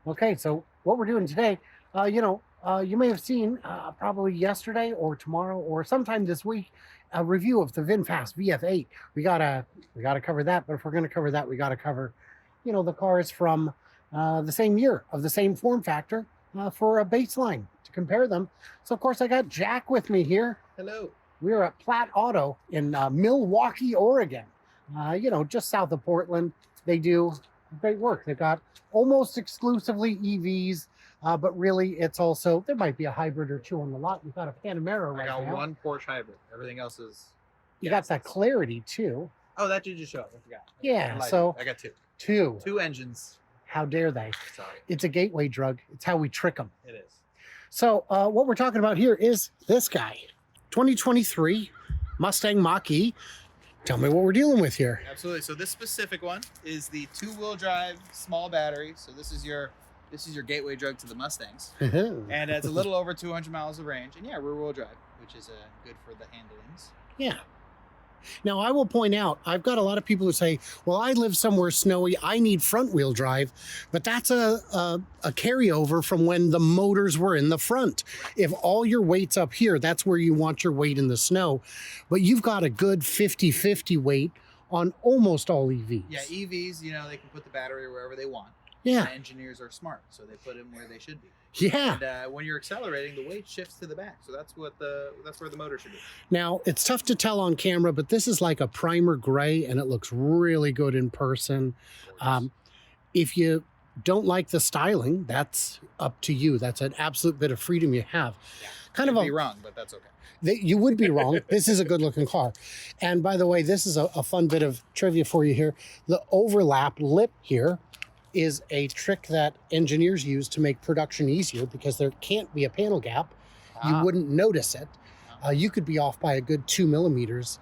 Okay, so what we're doing today, you may have seen probably yesterday or tomorrow or sometime this week a review of the VinFast VF8. We gotta cover that, but if we're gonna cover that, we gotta cover, the cars from the same year of the same form factor for a baseline to compare them. So of course I got Jack with me here. Hello. We are at Platt Auto in Milwaukee, Oregon. Just south of Portland. They do great work. They've got almost exclusively EVs, but really it's also, there might be a hybrid or two on the lot. We've got a Panamera right now. I got one Porsche hybrid. Everything else is... You got that Clarity too. Oh, that you just showed. I forgot. Yeah, so... I got two. Two engines. How dare they? Sorry. It's a gateway drug. It's how we trick them. It is. So what we're talking about here is this guy. 2023 Mustang Mach-E. Tell me what we're dealing with here. Absolutely. So this specific one is the two-wheel drive small battery. So this is your gateway drug to the Mustangs. And it's a little over 200 miles of range. And yeah, rear-wheel drive, which is good for the handlings. Yeah. Now, I will point out, I've got a lot of people who say, well, I live somewhere snowy, I need front-wheel drive, but that's a carryover from when the motors were in the front. If all your weight's up here, that's where you want your weight in the snow. But you've got a good 50-50 weight on almost all EVs. Yeah, EVs, they can put the battery wherever they want. Yeah. And engineers are smart, so they put them where they should be. Yeah. And when you're accelerating, the weight shifts to the back, so that's where the motor should be. Now, it's tough to tell on camera, but this is like a primer gray, and it looks really good in person. If you don't like the styling, that's up to you. That's an absolute bit of freedom you have. Yeah. Kind of be wrong, but that's okay. You would be wrong. This is a good looking car. And by the way, this is a fun bit of trivia for you here. The overlap lip here is a trick that engineers use to make production easier because there can't be a panel gap. You wouldn't notice it. You could be off by a good 2 millimeters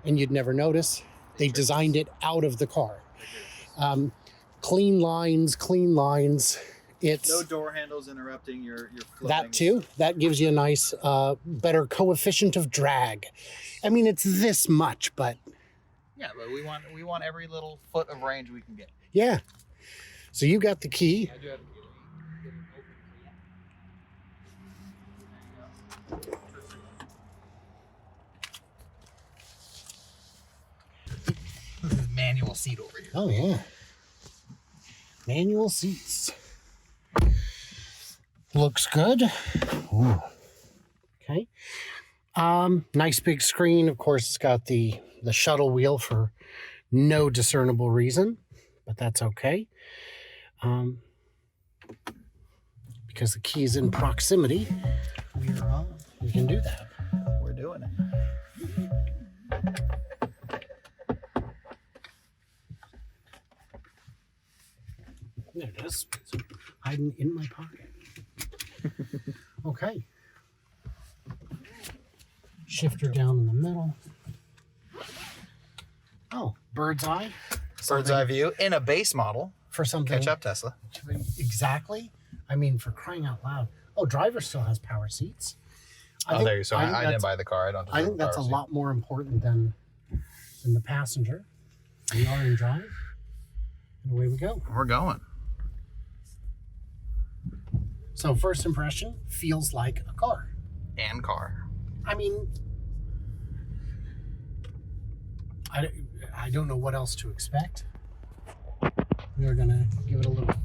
and you'd never notice. They designed it out of the car. Clean lines. It's no door handles interrupting your flowing. That too. That gives you a nice, better coefficient of drag. I mean, it's this much, but yeah, but we want every little foot of range we can get. Yeah. So you got the key. I do have the manual seat over here. Oh yeah. Manual seats. Looks good. Ooh. Okay. Nice big screen. Of course, it's got the shuttle wheel for no discernible reason, but that's okay. Because the key is in proximity, we can do that. We're doing it. There it is. It's hiding in my pocket. Okay. Shifter down in the middle. Oh, bird's eye. Bird's eye view in a base model. For something. Catch up, Tesla. Exactly. I mean, for crying out loud. Oh, driver still has power seats. There you go. I didn't buy the car. I think that's a lot more important than the passenger. We are in drive. And away we go. We're going. So first impression, feels like a car. And car. I mean, I don't know what else to expect. We are going to give it a little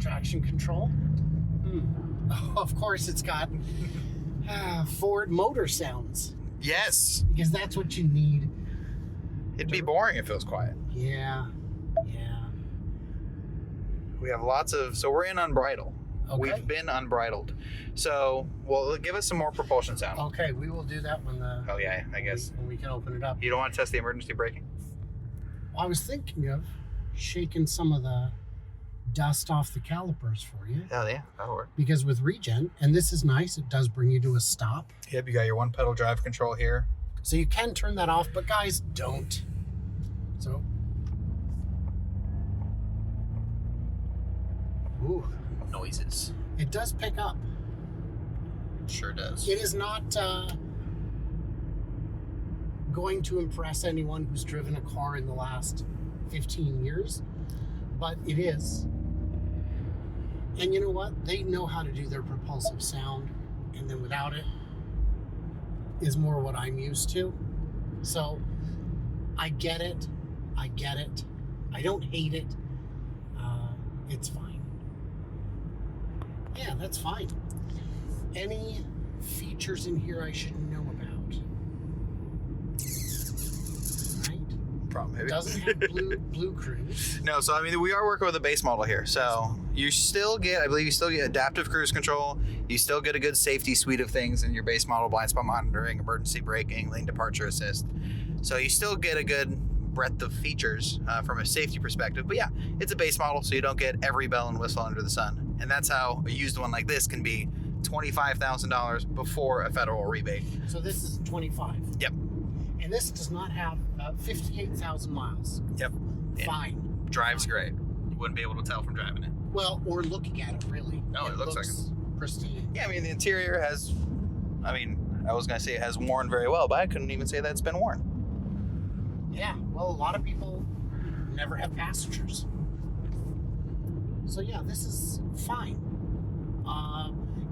traction control. Oh, of course, it's got Ford motor sounds. Yes. Because that's what you need. It'd be boring if it was quiet. Yeah. We have so we're in unbridled. Okay. We've been unbridled. So, well, give us some more propulsion sound. Okay, we will do that when Oh yeah, I guess. when we can open it up. You don't want to test the emergency braking? I was thinking of shaking some of the dust off the calipers for you. Hell yeah, that'll work. Because with regen, and this is nice, it does bring you to a stop. Yep, you got your one pedal drive control here. So you can turn that off, but guys, don't. So. Ooh. Noises. It does pick up. It sure does. It is not going to impress anyone who's driven a car in the last 15 years. but it is. And you know what? They know how to do their propulsive sound, and then without it is more what I'm used to. So I get it. I don't hate it. It's fine. Yeah, that's fine. Any features in here I should know about? Right? Problem, maybe. It doesn't have blue cruise. No, so I mean, we are working with a base model here. So you still get, I believe you still get adaptive cruise control. You still get a good safety suite of things in your base model: blind spot monitoring, emergency braking, lane departure assist. So you still get a good breadth of features from a safety perspective. But yeah, it's a base model, so you don't get every bell and whistle under the sun. And that's how a used one like this can be $25,000 before a federal rebate. So this is 25. Yep. And this does not have 58,000 miles. Yep. Fine. Drives great. You wouldn't be able to tell from driving it. Well, or looking at it, really. No, it looks like it. Pristine. Yeah, I mean, the interior has, I was going to say it has worn very well, but I couldn't even say that it's been worn. Yeah, well, a lot of people never have passengers. So yeah, this is fine.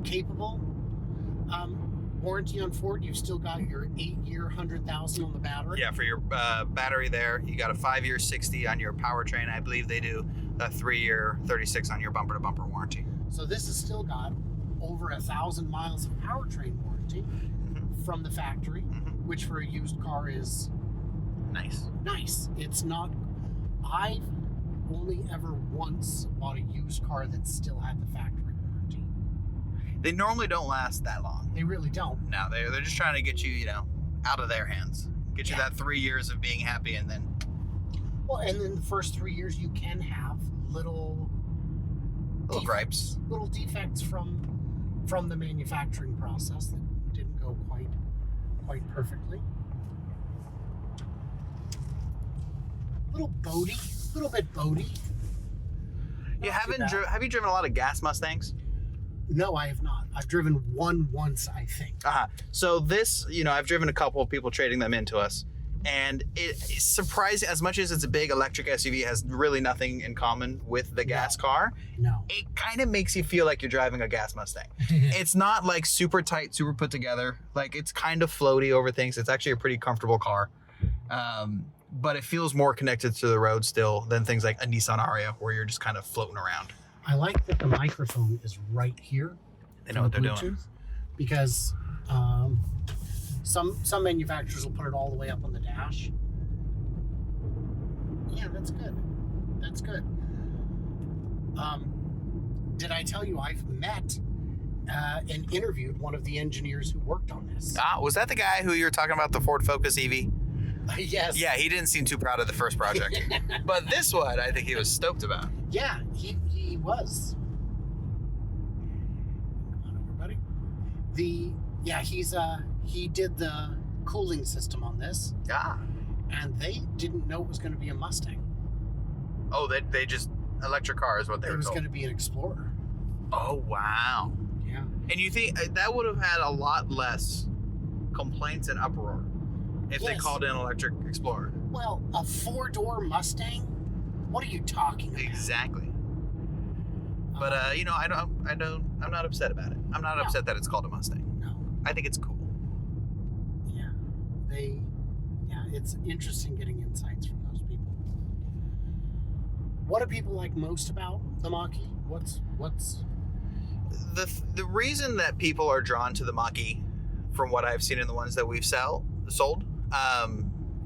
Capable. Warranty on Ford, you've still got your 8-year 100,000 on the battery. Yeah, for your battery there, you got a 5-year 60 on your powertrain. I believe they do a 3-year 36 on your bumper-to-bumper warranty. So this has still got over 1,000 miles of powertrain warranty from the factory, which for a used car is nice. It's not. I've only ever once bought a used car that still had the factory warranty. They normally don't last that long. They really don't. No, they're just trying to get you, out of their hands. Get you that 3 years of being happy, and then. Well, and then the first 3 years you can have little gripes, little defects from the manufacturing process that didn't go quite perfectly. Little bit boaty. Have you driven a lot of gas Mustangs? No, I have not. I've driven one once, I think. So this, I've driven a couple of people trading them into us, and it's surprising. As much as it's a big electric SUV, it has really nothing in common with the gas car. No. It kind of makes you feel like you're driving a gas Mustang. It's not like super tight, super put together. Like, it's kind of floaty over things. It's actually a pretty comfortable car. But it feels more connected to the road still than things like a Nissan Ariya, where you're just kind of floating around. I like that the microphone is right here. They know what they're doing. Because some manufacturers will put it all the way up on the dash. Yeah, that's good. Did I tell you I've met and interviewed one of the engineers who worked on this? Was that the guy who you were talking about, the Ford Focus EV? Yes. Yeah, he didn't seem too proud of the first project. But this one, I think he was stoked about. Yeah, he was. Come on over, buddy. He did the cooling system on this. Ah. And they didn't know it was going to be a Mustang. Oh, they just, electric car is what they were told. It was going to be an Explorer. Oh, wow. Yeah. And you think that would have had a lot less complaints and uproar if they called in an electric Explorer. Well, a 4-door Mustang? What are you talking about? Exactly. But I'm not upset about it. I'm not upset that it's called a Mustang. No. I think it's cool. Yeah. It's interesting getting insights from those people. What do people like most about the MachE? What's the reason that people are drawn to the MachE, from what I've seen in the ones that we've sold,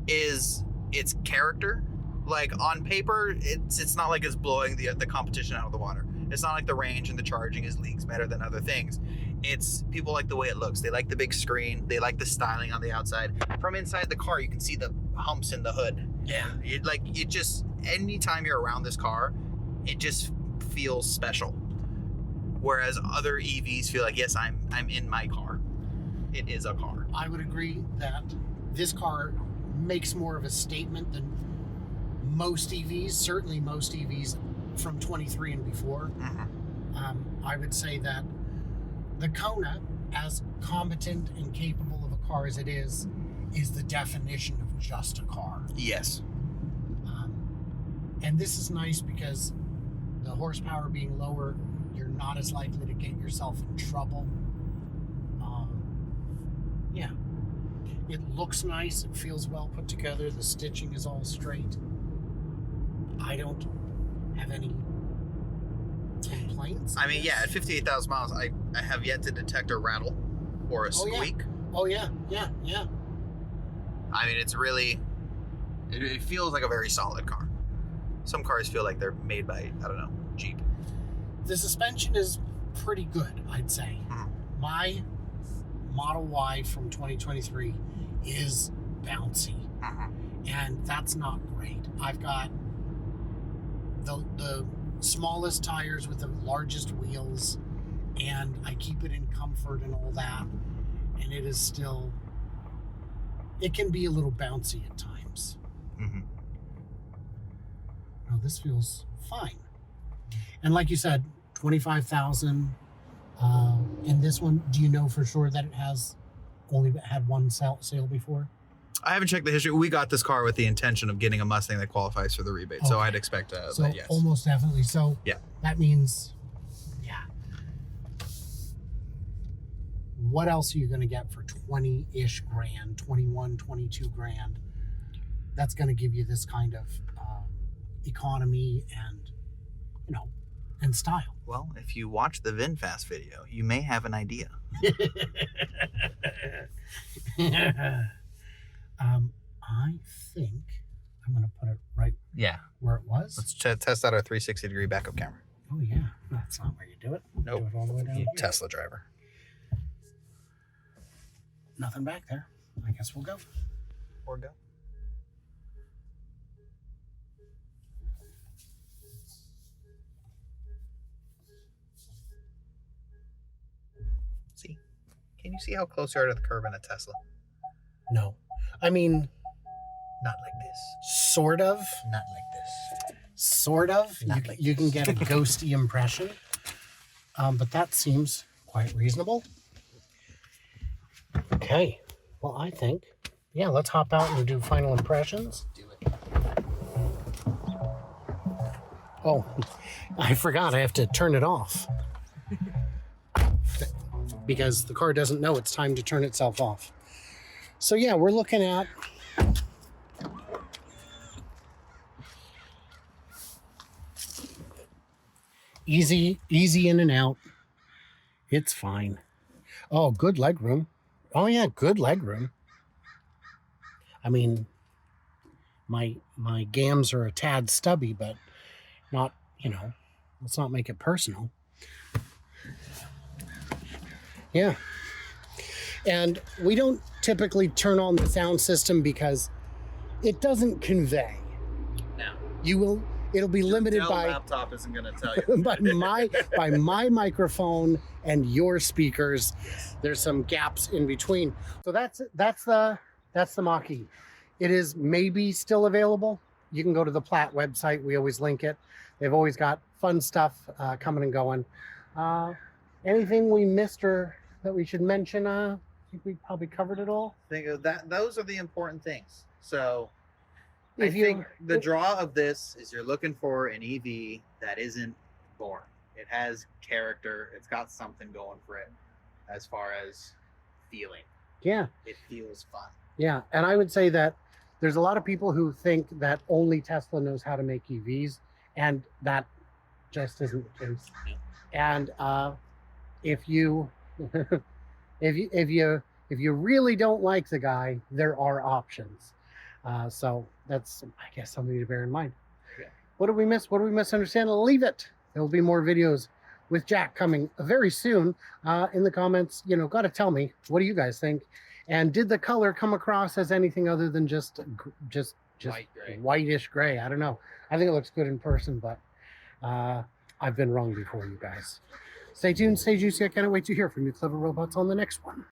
is its character. Like, on paper, it's not like it's blowing the competition out of the water. It's not like the range and the charging is leagues better than other things. It's people like the way it looks. They like the big screen. They like the styling on the outside. From inside the car, you can see the humps in the hood. Yeah. Anytime you're around this car, it just feels special. Whereas other EVs feel like, yes, I'm in my car. It is a car. I would agree that this car makes more of a statement than most EVs, certainly most EVs from 23 and before. I would say that the Kona, as competent and capable of a car as it is the definition of just a car. Yes. And this is nice because the horsepower being lower, you're not as likely to get yourself in trouble. Yeah. It looks nice. It feels well put together. The stitching is all straight. I don't have any complaints. I mean, yeah, at 58,000 miles, I have yet to detect a rattle or a squeak. Oh, yeah. I mean, it's really, it feels like a very solid car. Some cars feel like they're made by, I don't know, Jeep. The suspension is pretty good, I'd say. Mm-hmm. My Model Y from 2023 is bouncy. Mm-hmm. And that's not great. I've got the smallest tires with the largest wheels, and I keep it in comfort and all that. And it is still, it can be a little bouncy at times. Mm-hmm. No, this feels fine. And like you said, 25,000. And this one, do you know for sure that it has only had one sale before? I haven't checked the history. We got this car with the intention of getting a Mustang that qualifies for the rebate, so I'd expect so that, yes. Almost definitely. So yeah, that means, yeah. What else are you going to get for 20-ish grand, 21, 22 grand? That's going to give you this kind of economy and, you know, and style. Well, if you watch the VinFast video, you may have an idea. I think I'm going to put it right where it was. Let's test out our 360-degree backup camera. Oh, yeah. That's not where you do it. Nope. Do it all the way down here. Tesla driver. Nothing back there. I guess we'll go. Or go. See? Can you see how close you are to the curb in a Tesla? No. I mean, not like this. Sort of. Not like this. Sort of. You can get a ghosty impression. But that seems quite reasonable. Okay. Well, I think, yeah, let's hop out and do final impressions. Do it. Oh, I forgot. I have to turn it off. Because the car doesn't know it's time to turn itself off. So yeah, we're looking at easy in and out. It's fine. Oh, good leg room. Oh yeah, good leg room. I mean, my gams are a tad stubby, but not, you know, let's not make it personal. Yeah. And we don't typically turn on the sound system because it doesn't convey. No. It'll be limited by laptop isn't going to tell you. by my microphone and your speakers. There's some gaps in between. So that's the MachE. It is maybe still available. You can go to the Platt website. We always link it. They've always got fun stuff coming and going. Anything we missed or that we should mention? I think we probably covered it all. Think of that. Those are the important things. So I think the draw of this is you're looking for an EV that isn't boring. It has character. It's got something going for it as far as feeling. Yeah. It feels fun. Yeah. And I would say that there's a lot of people who think that only Tesla knows how to make EVs, and that just isn't the case. And if you really don't like the guy, there are options. So that's, I guess, something to bear in mind. Yeah. What did we miss? What did we misunderstand? Leave it. There will be more videos with Jack coming very soon. In the comments, you know, got to tell me, what do you guys think? And did the color come across as anything other than just White gray. Whitish gray? I don't know. I think it looks good in person, but I've been wrong before, you guys. Stay tuned, stay juicy. I can't wait to hear from you clever robots on the next one.